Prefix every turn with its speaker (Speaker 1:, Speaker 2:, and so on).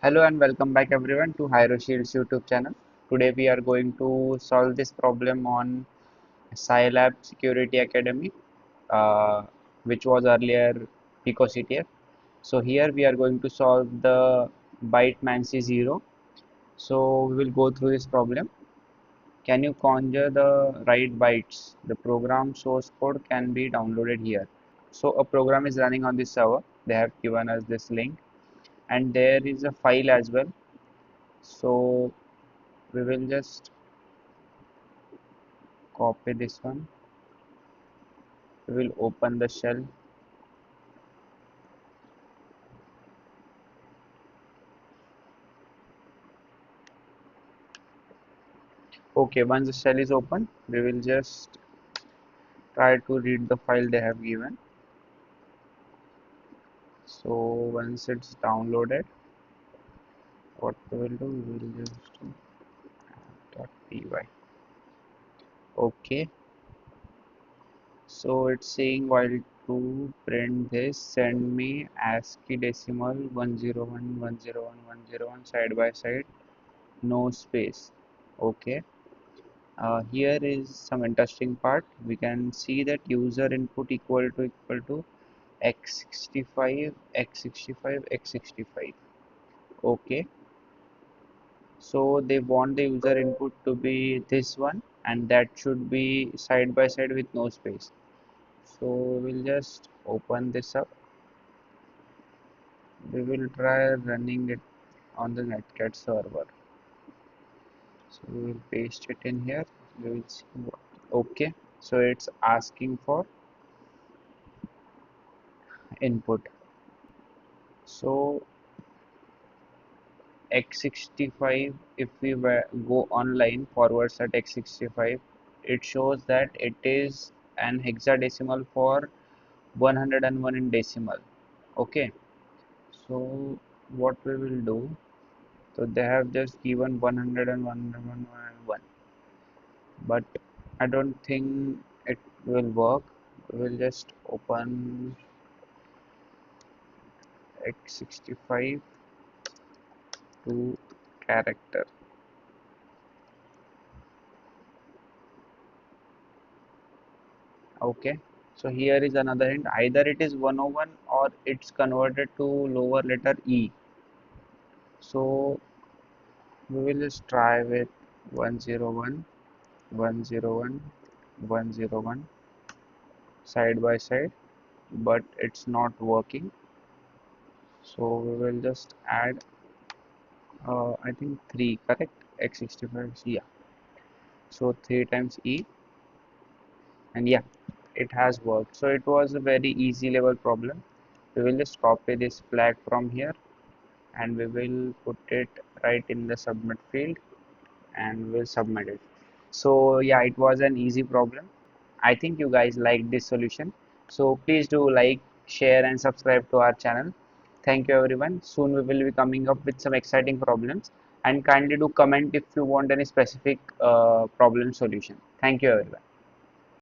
Speaker 1: Hello and welcome back everyone to HyroShield's YouTube channel. Today we are going to solve this problem on Scilab Security Academy, which was earlier picoCTF. So here we are going to solve the BYTEMANCY-0. So we will go through this problem. Can you conjure the right bytes? The program source code can be downloaded here. So a program is running on this server. They have given us this link and there is a file as well. So we will just copy this one. We will open the shell. Okay, once the shell is open, we will just try to read the file they have given. So once it's downloaded, what we will do, we will just do .py. Okay, so it's saying while to print this, send me ASCII decimal 101 101 101 side by side, no space. Okay. Here is some interesting part. We can see that user input equal to x65 x65 x65. Okay, so they want the user input to be this one and that should be side by side with no space. So we'll just open this up. We will try running it on the Netcat server. So we will paste it in here. We will see what. Okay, so it's asking for input. So x65, if we go online forwards at x65, it shows that it is an hexadecimal for 101 in decimal. Okay, so what we will do, so they have just given 101 but I don't think it will work. We'll just open x65 to character. Okay, so here is another hint, either it is 101 or it's converted to lower letter E. So we will just try with 101 101 101 side by side, but it's not working. So we will just add I think 3, correct? X65, yeah, so 3 times E, and yeah, it has worked. So it was a very easy level problem. We will just copy this flag from here and we will put it right in the submit field and we'll submit it. So yeah, it was an easy problem. I think you guys liked this solution. So please do like, share and subscribe to our channel. Thank you everyone. Soon we will be coming up with some exciting problems, and kindly do comment if you want any specific problem solution. Thank you everyone.